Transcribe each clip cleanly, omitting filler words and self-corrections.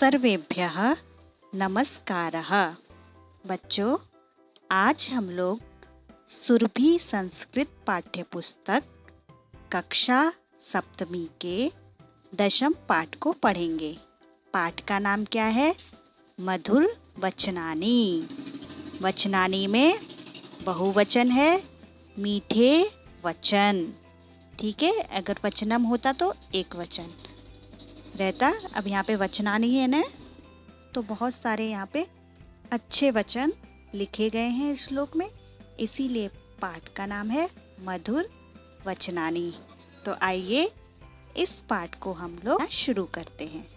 सर्वेभ्यः नमस्कारः। बच्चों, आज हम लोग सुरभि संस्कृत पाठ्यपुस्तक कक्षा सप्तमी के 10th पाठ को पढ़ेंगे। पाठ का नाम क्या है? मधुर वचनानी। वचनानी में बहुवचन है, मीठे वचन। ठीक है, अगर वचनम होता तो एक वचन रहता। अब यहाँ पे वचनानी है ना, तो बहुत सारे यहाँ पे अच्छे वचन लिखे गए हैं इस श्लोक में, इसीलिए पाठ का नाम है मधुर वचनानी। तो आइए इस पाठ को हम लोग शुरू करते हैं।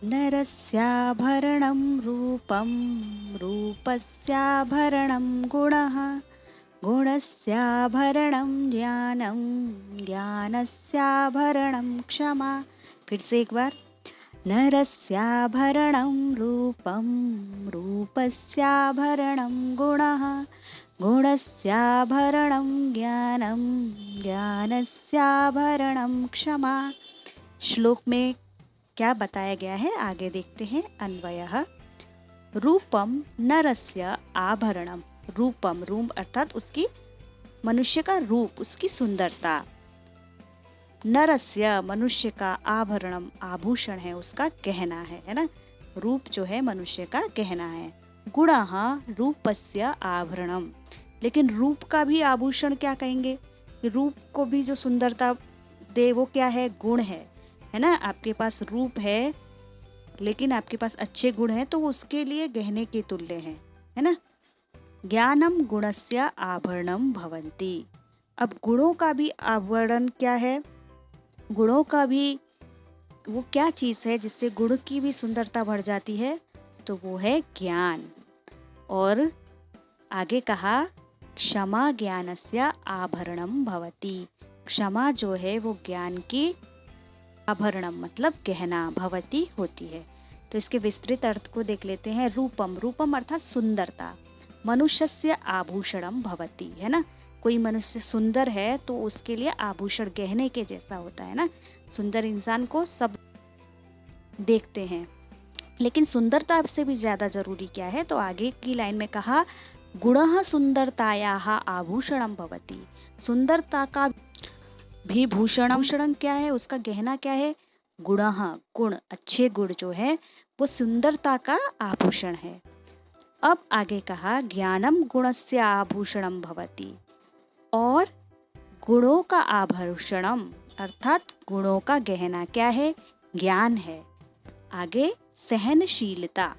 नरस्याभरणं रूपं, रूपस्याभरणं गुणः, गुणस्याभरणं ज्ञानं, ज्ञानस्याभरणं क्षमा। फिर से एक बार। नरस्याभरणं रूपं, रूपस्याभरणं गुणः, गुणस्याभरणं ज्ञानं, ज्ञानस्याभरणं क्षमा। श्लोक में क्या बताया गया है आगे देखते हैं। अन्वयः। रूपम नरस्य आभरणम। रूपम, रूप अर्थात उसकी मनुष्य का रूप, उसकी सुंदरता। नरस्य मनुष्य का, आभरणम आभूषण है, उसका गहना है ना। रूप जो है मनुष्य का गहना है। गुणः रूपस्य आभरणम। लेकिन रूप का भी आभूषण क्या कहेंगे? रूप को भी जो सुंदरता दे वो क्या है? गुण है ना। आपके पास रूप है लेकिन आपके पास अच्छे गुण हैं तो उसके लिए गहने के तुल्य है ना। ज्ञानम गुणस्य आभरणम भवन्ति। अब गुणों का भी आवरण क्या है? गुणों का भी वो क्या चीज़ है जिससे गुण की भी सुंदरता बढ़ जाती है? तो वो है ज्ञान। और आगे कहा क्षमा ज्ञानस्य आभरणम भवति। क्षमा जो है वो ज्ञान की आभरणम मतलब गहना, भवती होती है। तो इसके विस्तृत अर्थ को देख लेते हैं। रूपम, रूपम अर्थात सुंदरता। मनुष्यस्य आभूषणम भवति, है ना। कोई मनुष्य सुंदर है तो उसके लिए आभूषण गहने के जैसा होता है ना। सुंदर इंसान को सब देखते हैं, लेकिन सुंदरता से भी ज्यादा जरूरी क्या है? तो आगे की लाइन में कहा गुणः सुंदरतायाः आभूषणम भवति। सुंदरता का भी भूषणम, भूषणम क्या है? उसका गहना क्या है? गुणः, गुण, अच्छे गुण जो है वो सुंदरता का आभूषण है। अब आगे कहा ज्ञानम गुणस्य आभूषणम भवति। और गुणों का आभूषणम अर्थात गुणों का गहना क्या है? ज्ञान है। आगे सहनशीलता,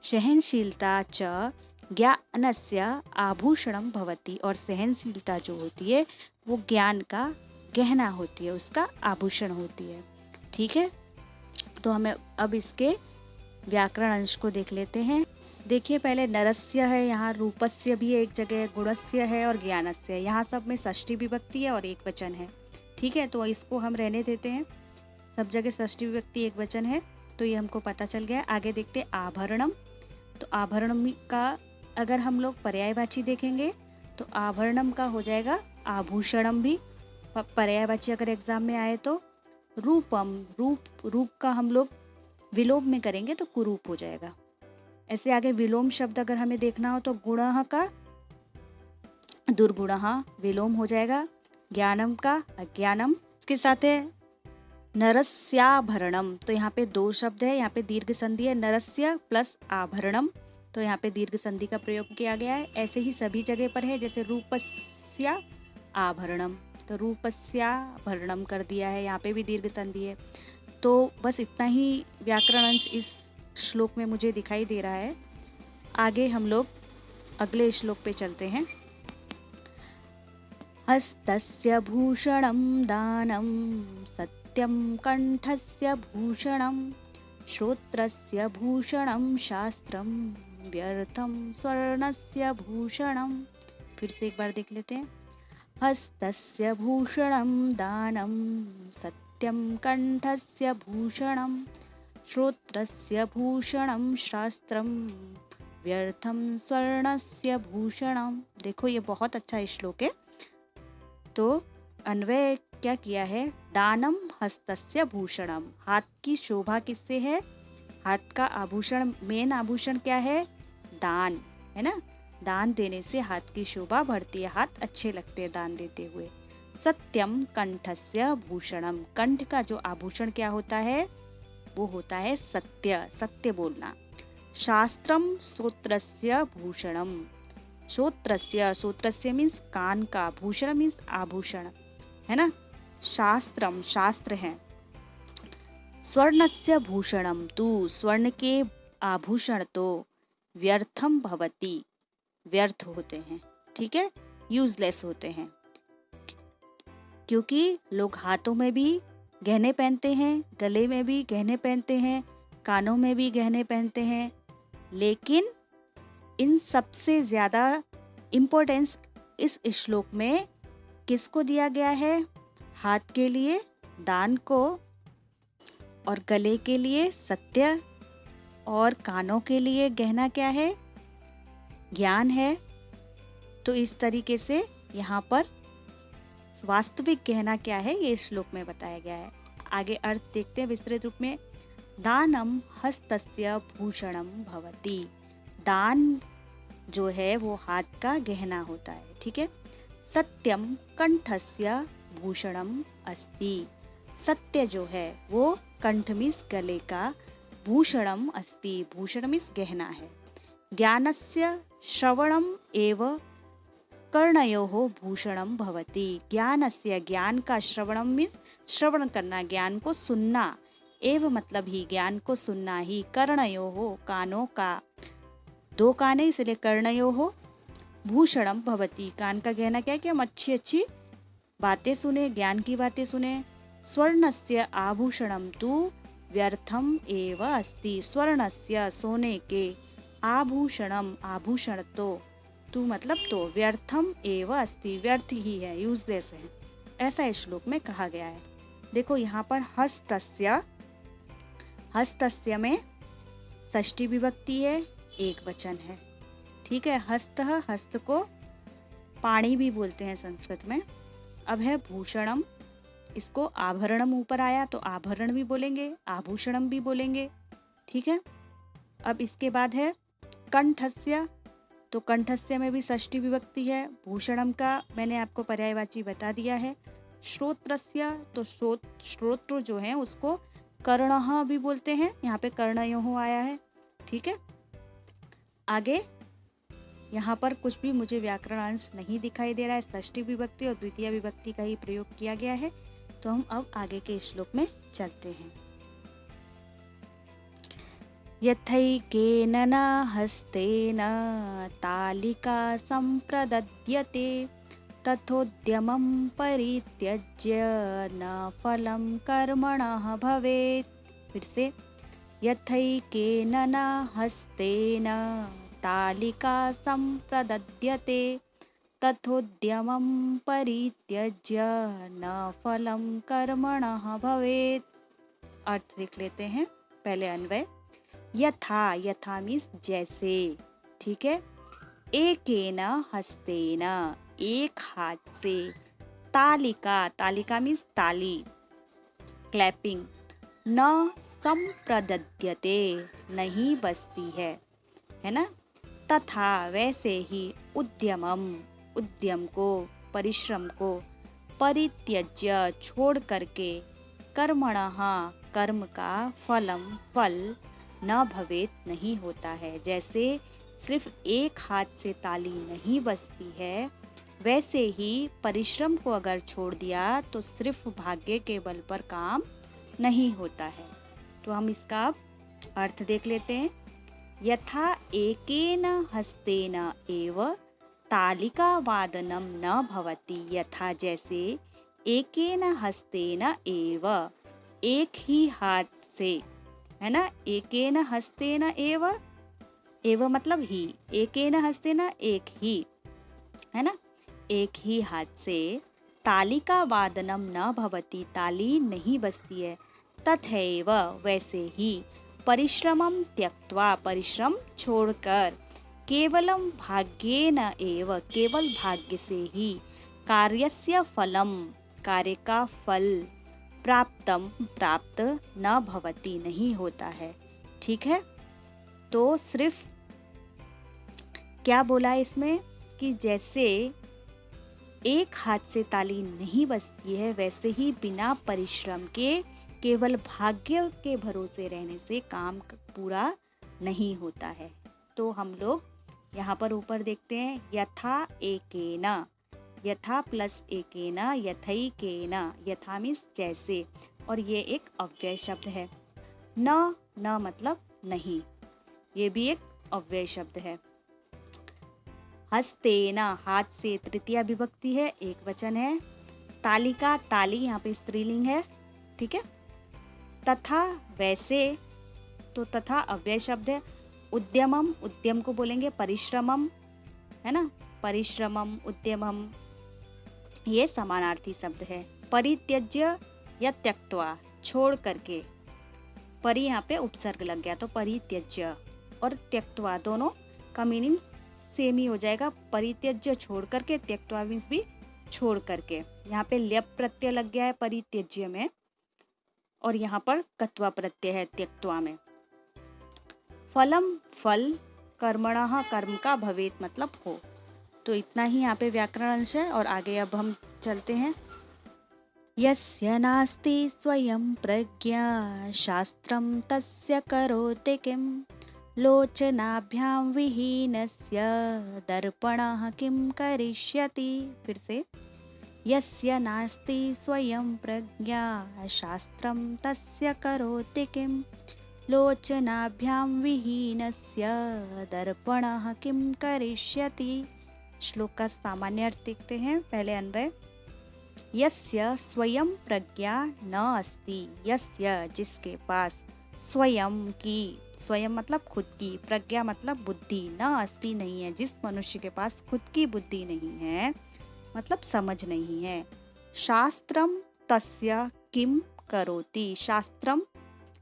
सहनशीलता च ज्ञानस्य आभूषणम भवति। और सहनशीलता जो होती है वो ज्ञान का गहना होती है, उसका आभूषण होती है। ठीक है, तो हमें अब इसके व्याकरण अंश को देख लेते हैं। देखिए, पहले नरस्य है, यहाँ रूपस्य भी एक जगह, गुणस्य है और ज्ञानस्य है। यहाँ सब में षष्ठी विभक्ति है और एक वचन है। ठीक है, तो इसको हम रहने देते हैं। सब जगह षष्ठी विभक्ति एक वचन है, तो ये हमको पता चल गया। आगे देखते आभरणम। तो आभरणम का अगर हम लोग पर्यायवाची देखेंगे तो आभरणम का हो जाएगा आभूषणम भी पर्यायवाची अगर एग्जाम में आए तो। रूपम, रूप का हम लोग विलोम में करेंगे तो कुरूप हो जाएगा। ऐसे आगे विलोम शब्द अगर हमें देखना हो तो गुणः का दुर्गुणः विलोम हो जाएगा। ज्ञानम का अज्ञानम। इसके साथ है नरस्याभरणम। तो यहाँ पे दो शब्द है, यहाँ पे दीर्घ संधि है। नरस्य प्लस आभरणम, तो यहाँ पे दीर्घ संधि का प्रयोग किया गया है। ऐसे ही सभी जगह पर है, जैसे रूपस्य आभरणम, तो रूपस्याभरणम कर दिया है, यहाँ पे भी दीर्घ संधि है। तो बस इतना ही व्याकरण अंश इस श्लोक में मुझे दिखाई दे रहा है। आगे हम लोग अगले श्लोक पे चलते हैं। हस्तस्य भूषणं दानं, सत्यं कंठस्य भूषणं, श्रोत्रस्य भूषणं शास्त्रं, व्यर्थं स्वर्णस्य भूषणं। फिर से एक बार देख लेते हैं। हस्तस्य भूषणं दानं, सत्यं कंठस्य भूषणं, श्रोत्रस्य भूषणं शास्त्रं, व्यर्थं स्वर्णस्य भूषणं। देखो, ये बहुत अच्छा श्लोक है। तो अन्वय क्या किया है, दानम हस्तस्य भूषणम, हाथ की शोभा किससे है, हाथ का आभूषण, मेन आभूषण क्या है, दान, है ना। दान देने से हाथ की शोभा बढ़ती है, हाथ अच्छे लगते हैं दान देते हुए। सत्यम कंठस्य भूषणम, कंठ का जो आभूषण क्या होता है, वो होता है सत्य, सत्य बोलना। शास्त्रम श्रोत्रस्य भूषणम, श्रोत्रस्य, श्रोत्रस्य मीन्स कान का, भूषण मीन्स आभूषण, है ना। शास्त्रम, शास्त्र है। स्वर्णस्य भूषणम तु, स्वर्ण के आभूषण तो व्यर्थम भवति, व्यर्थ होते हैं, ठीक है, यूजलेस होते हैं। क्योंकि लोग हाथों में भी गहने पहनते हैं, गले में भी गहने पहनते हैं, कानों में भी गहने पहनते हैं, लेकिन इन सबसे ज्यादा इम्पोर्टेंस इस श्लोक में किसको दिया गया है, हाथ के लिए दान को, और गले के लिए सत्य, और कानों के लिए गहना क्या है, ज्ञान है। तो इस तरीके से यहाँ पर वास्तविक गहना क्या है ये श्लोक में बताया गया है। आगे अर्थ देखते हैं विस्तृत रूप में। दानम हस्तस्य भूषणम भवति, दान जो है वो हाथ का गहना होता है, ठीक है। सत्यम कंठस्य भूषणम अस्ति, सत्य जो है वो कंठ मीन्स गले का, भूषणम अस्ति, भूषण मीन्स गहना है। ज्ञानस्य श्रवणम एव कर्णयोः भूषणम भवति, ज्ञानस्य, ज्ञान का, श्रवणम मीन्स श्रवण करना, ज्ञान को सुनना, एव मतलब ही, ज्ञान को सुनना ही, कर्णयोः कानों का, दो कान है इसलिए कर्णयोः, भूषणम भवति, कान का गहना क्या है कि हम अच्छी अच्छी बातें सुने, ज्ञान की बातें सुने। स्वर्णस्य आभूषणम तु व्यर्थम एव अस्ति, स्वर्णस्य सोने के, आभूषणम आभूषण तो मतलब तो, व्यर्थम एव अस्ति व्यर्थ ही है, यूजलेस है, ऐसा इस श्लोक में कहा गया है। देखो यहाँ पर हस्तस्य, हस्तस्य में षष्ठी विभक्ति है, एक वचन है, ठीक है। हस्त, हस्त को पाणी भी बोलते हैं संस्कृत में। अब है भूषणम, इसको आभरणम ऊपर आया तो आभरण भी बोलेंगे, आभूषणम भी बोलेंगे, ठीक है। अब इसके बाद है कंठस्य, तो कंठस्य में भी षष्ठी विभक्ति है, भूषणम का मैंने आपको पर्यायवाची बता दिया है। श्रोत्रस्य, तो श्रोत्र जो है उसको कर्णः भी बोलते हैं, यहाँ पे कर्णयोः आया है, ठीक है। आगे यहाँ पर कुछ भी मुझे व्याकरण अंश नहीं दिखाई दे रहा है, षष्ठी विभक्ति और द्वितीय विभक्ति का ही प्रयोग किया गया है। तो हम अब आगे के श्लोक में चलते हैं। यथैकेन न हस्तेन तालिका संप्रदद्यते तथोद्यमं परित्यज्य न फलं कर्मणः भवेत्। फिर से, यथैकेन न हस्तेन तालिका संप्रदद्यते तथोद्यमं परित्यज्य न फलं कर्मणः भवेत्। अर्थ देख लेते हैं, पहले अन्वय। यथा, यथा मीन्स जैसे, ठीक है। एकेन हस्तेन, एक हाथ से, तालिका, तालिका मीन्स ताली, क्लैपिंग, न संप्रदद्यते, नहीं बजती है ना। तथा वैसे ही, उद्यमम, उद्यम को, परिश्रम को, परित्यज्य छोड़ करके, कर्मणः कर्म का, फलम फल, न भवेत नहीं होता है। जैसे सिर्फ एक हाथ से ताली नहीं बजती है, वैसे ही परिश्रम को अगर छोड़ दिया तो सिर्फ भाग्य के बल पर काम नहीं होता है। तो हम इसका अर्थ देख लेते हैं। यथा एकेन हस्तेन एव तालिका वादनम न भवति, यथा जैसे, एकेन हस्तेन एव, एक ही हाथ से, है ना। एकेन हस्तेन एव, एव मतलब ही, एकेन हस्तेन एक ही, है ना, एक ही हाथ से, तालिका वादनम न भवति, ताली नहीं बजती है। तथैव वैसे ही, परिश्रमम त्यक्त्वा, परिश्रम छोड़कर, केवलम भाग्येन एव, केवल भाग्य से ही, कार्यस्य फलम, कार्य का फल प्राप्तम प्राप्त न भवति नहीं होता है। ठीक है, तो सिर्फ क्या बोला है इसमें कि जैसे एक हाथ से ताली नहीं बजती है, वैसे ही बिना परिश्रम के केवल भाग्य के भरोसे रहने से काम पूरा नहीं होता है। तो हम लोग यहाँ पर ऊपर देखते हैं यथा एकेना, यथा प्लस एकेना यथैकेना, यथा मीन्स जैसे, और ये एक अव्यय शब्द है। न मतलब नहीं, ये भी एक अव्यय शब्द है। हस्तेना, हाथ से तृतीया विभक्ति है, एक वचन है। तालिका, ताली यहाँ पे स्त्रीलिंग है। ठीक है, तथा वैसे, तो तथा अव्यय शब्द है। उद्यमम, उद्यम को बोलेंगे परिश्रमम, है ना, परिश्रमम उद्यमम, ये समानार्थी शब्द है। परित्यज्य या त्यक्त्वा, छोड़ करके, परि यहाँ पे उपसर्ग लग गया तो परित्यज्य, और त्यक्त्वा दोनों का मीनिंग सेम ही हो जाएगा। परित्यज्य छोड़ करके, त्यक्त्वा मीन्स भी छोड़ करके। यहाँ पे ल्यप प्रत्यय लग गया है परित्यज्य में, और यहाँ पर कत्वा प्रत्यय है त्यक्त्वा में। फलम, फल, कर्मणः, कर्म का, भवेत मतलब हो। तो इतना ही यहाँ पे व्याकरण अंश है, और आगे अब हम चलते हैं। यस्य नास्ति स्वयं प्रज्ञा शास्त्रं तस्य करोति किं, लोचनाभ्यां विहीनस्य दर्पणः किं करिष्यति। फिर से, यस्य नास्ति स्वयं प्रज्ञा शास्त्रं तस्य करोति किं, लोचनाभ्यां विहीनस्य दर्पणः किं करिष्यति। श्लोक का सामान्य अर्थ देखते हैं। पहले अन्वय, यस्य स्वयं प्रज्ञा न अस्ति, यस्य जिसके पास, स्वयं की, स्वयं मतलब खुद की, प्रज्ञा मतलब बुद्धि, न अस्ति नहीं है, जिस मनुष्य के पास खुद की बुद्धि नहीं है मतलब समझ नहीं है। शास्त्रम तस्य किम करोति, शास्त्रम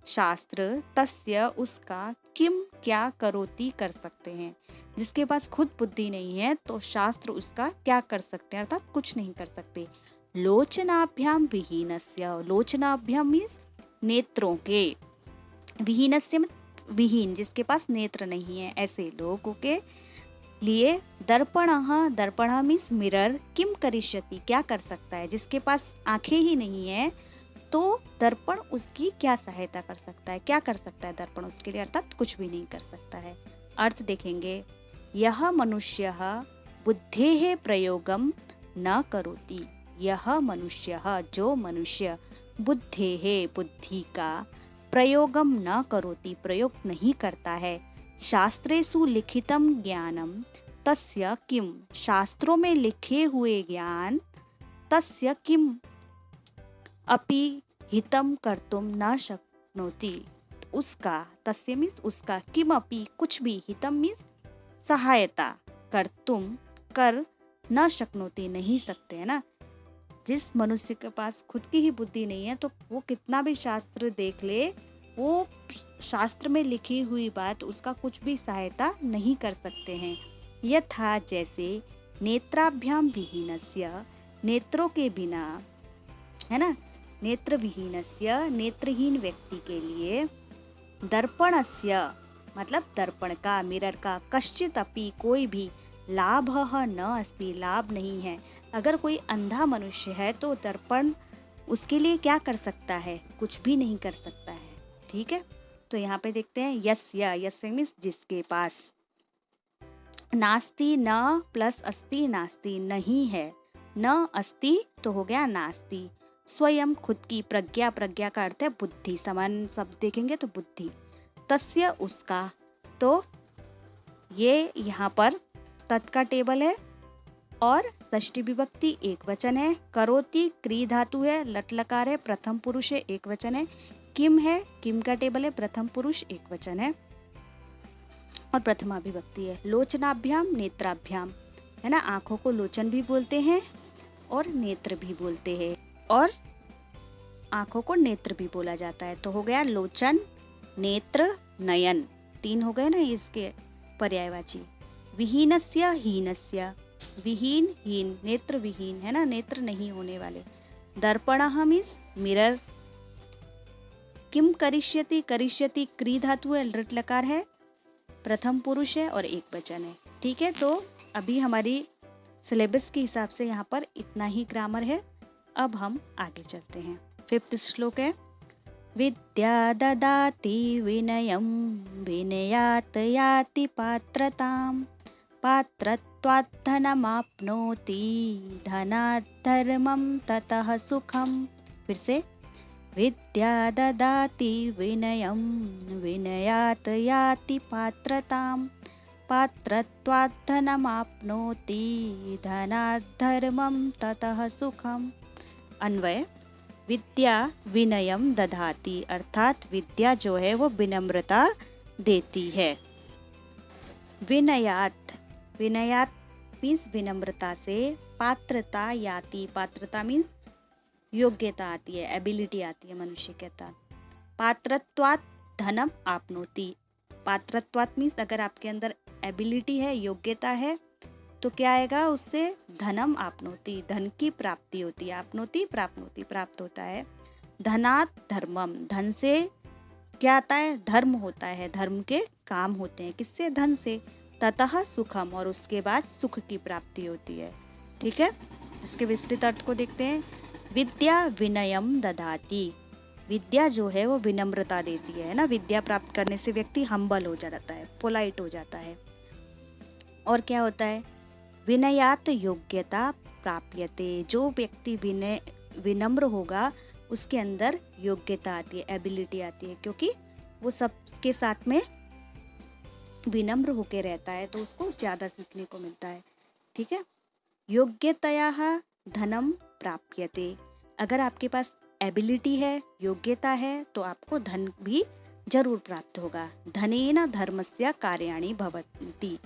शास्त्र, तस्य उसका, किम क्या, करोति कर सकते हैं। जिसके पास खुद बुद्धि नहीं है तो शास्त्र उसका क्या कर सकते हैं, अर्थात कुछ नहीं कर सकते। लोचनाभ्याम विहीनस्य, लोचनाभ्याम मीन्स नेत्रों के, विहीनस्य विहीन जिसके पास नेत्र नहीं है, ऐसे लोगों के लिए दर्पणः, दर्पणः मीन्स मिरर, किम करिष्यति क्या कर सकता है। जिसके पास आंखें ही नहीं है तो दर्पण उसकी क्या सहायता कर सकता है, क्या कर सकता है दर्पण उसके लिए, अर्थात कुछ भी नहीं कर सकता है। अर्थ देखेंगे, यह मनुष्यः बुद्धेः प्रयोगम न करोति, यह मनुष्य, जो मनुष्य, बुद्धेः बुद्धि का, प्रयोगम न करोति प्रयोग नहीं करता है, शास्त्रेषु लिखितम ज्ञानम तस्य किम, शास्त्रों में लिखे हुए ज्ञान, तस्य किम अपि हितम कर्तुम न शक्नोति, उसका, तस्य मीन्स उसका, किम अपि कुछ भी, हितम मीन्स सहायता, कर्तुम कर, न शक्नोति नहीं सकते, है ना। जिस मनुष्य के पास खुद की ही बुद्धि नहीं है तो वो कितना भी शास्त्र देख ले, वो शास्त्र में लिखी हुई बात उसका कुछ भी सहायता नहीं कर सकते हैं। यथा जैसे, नेत्राभ्याम विहीनस्य, नेत्रों के बिना, है ना, नेत्र विहीनस्य नेत्रहीन व्यक्ति के लिए, दर्पणस्य मतलब दर्पण का, मिरर का, कश्चित अपि कोई भी, लाभः न अस्ति लाभ नहीं है। अगर कोई अंधा मनुष्य है तो दर्पण उसके लिए क्या कर सकता है, कुछ भी नहीं कर सकता है। ठीक है, तो यहाँ पे देखते हैं यस्य, यस्य मीन्स जिसके पास, नास्ति, न प्लस अस्ति, नास्ति नहीं है, न अस्ति तो हो गया नास्ति। स्वयं खुद की, प्रज्ञा, प्रज्ञा का अर्थ है बुद्धि, समान शब्द देखेंगे तो बुद्धि। तस्य उसका, तो ये यहाँ पर तत् का टेबल है और षष्ठी विभक्ति एक वचन है। करोति क्री धातु है, लट लकार है, प्रथम पुरुष है, एक वचन है। किम है, किम का टेबल है, प्रथम पुरुष एक वचन है और प्रथमा विभक्ति है। लोचनाभ्याम नेत्राभ्याम, है ना, आंखों को लोचन भी बोलते हैं और नेत्र भी बोलते हैं, और आंखों को नेत्र भी बोला जाता है। तो हो गया लोचन, नेत्र, नयन, तीन हो गए ना इसके पर्यायवाची। विहीनस्य, हीनस्य, विहीन, हीन, नेत्र विहीन, है ना, नेत्र नहीं होने वाले। दर्पणः मीन्स मिरर। किम करिष्यति, करिष्यति क्री धातु है, लृट लकार है, प्रथम पुरुष है और एक वचन है। ठीक है, तो अभी हमारी सिलेबस के हिसाब से यहाँ पर इतना ही ग्रामर है। अब हम आगे चलते हैं। 5th श्लोक है, विद्या ददाति विनयं विनयात् याति पात्रतां पात्रत्वात् धनमाप्नोति धनात् धर्मं ततः सुखम। फिर से, विद्या ददाति विनयं विनयात् याति पात्रतां पात्रत्वात् धनमाप्नोति धनात् धर्मं ततः सुखम। अन्वय, विद्या विनयम दधाती, अर्थात विद्या जो है वो विनम्रता देती है। विनयात, विनयात मीन्स विनम्रता से, पात्रता याति, पात्रता मीन्स योग्यता आती है, एबिलिटी आती है मनुष्य के साथ। पात्रत्वात् धनम आपनोति, पात्रत्वात् मीन्स अगर आपके अंदर एबिलिटी है, योग्यता है, तो क्या आएगा, उससे धनम आपनोति, धन की प्राप्ति होती है। आपनोति प्राप्नोति, प्राप्त होता है। धनात् धर्मम, धन से क्या आता है, धर्म होता है, धर्म के काम होते हैं, किससे, धन से। ततः सुखम, और उसके बाद सुख की प्राप्ति होती है। ठीक है, इसके विस्तृत अर्थ को देखते हैं। विद्या विनयम दधाति, विद्या जो है वो विनम्रता देती है ना। विद्या प्राप्त करने से व्यक्ति हम्बल हो जाता है, पोलाइट हो जाता है। और क्या होता है, विनयात योग्यता प्राप्यते, जो व्यक्ति विनम्र होगा उसके अंदर योग्यता आती है, एबिलिटी आती है, क्योंकि वो सबके साथ में विनम्र होके रहता है, तो उसको ज़्यादा सीखने को मिलता है। ठीक है, योग्यतया धनम प्राप्यते, अगर आपके पास एबिलिटी है, योग्यता है, तो आपको धन भी जरूर प्राप्त होगा। धनेन धर्मस्य कार्याणि भवन्ति,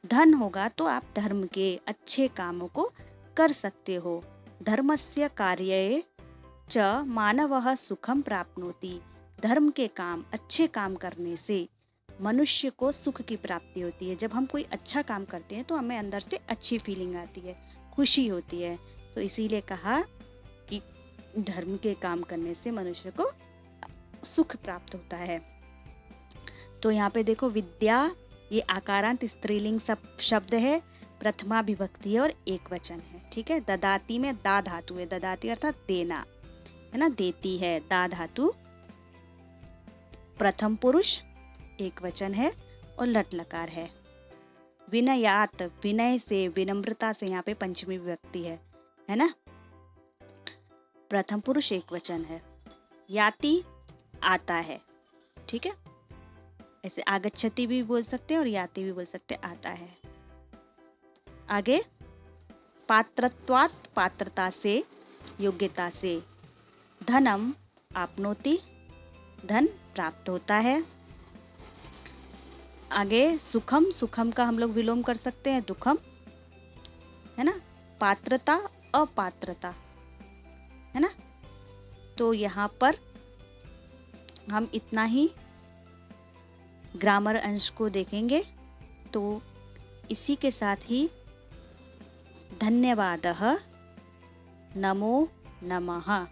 धन होगा तो आप धर्म के अच्छे कामों को कर सकते हो। धर्मस्य कार्ये च मानवः सुखम प्राप्नोति, धर्म के काम, अच्छे काम करने से मनुष्य को सुख की प्राप्ति होती है। जब हम कोई अच्छा काम करते हैं तो हमें अंदर से अच्छी फीलिंग आती है, खुशी होती है। तो इसीलिए कहा कि धर्म के काम करने से मनुष्य को सुख प्राप्त होता है। तो यहाँ पे देखो, विद्या ये आकारांत स्त्रीलिंग शब्द है, प्रथमा विभक्ति है और एक वचन है। ठीक है, ददाती में दा धातु है, ददाती अर्थात देना है ना, देती है, दा धातु प्रथम पुरुष एक वचन है और लट लकार है। विनयात, विनय से, विनम्रता से, यहाँ पे पंचमी विभक्ति है ना, प्रथम पुरुष एक वचन है। याति आता है। ठीक है, ऐसे आगच्छति भी बोल सकते हैं और याति भी बोल सकते हैं, आता है। आगे, पात्रत्वात्, पात्रता से, योग्यता से, धनम आपनोति, धन प्राप्त होता है। आगे, सुखम, सुखम का हम लोग विलोम कर सकते हैं दुखम, है ना। पात्रता, अपात्रता, है ना। तो यहाँ पर हम इतना ही ग्रामर अंश को देखेंगे। तो इसी के साथ ही धन्यवादः, नमो नमः।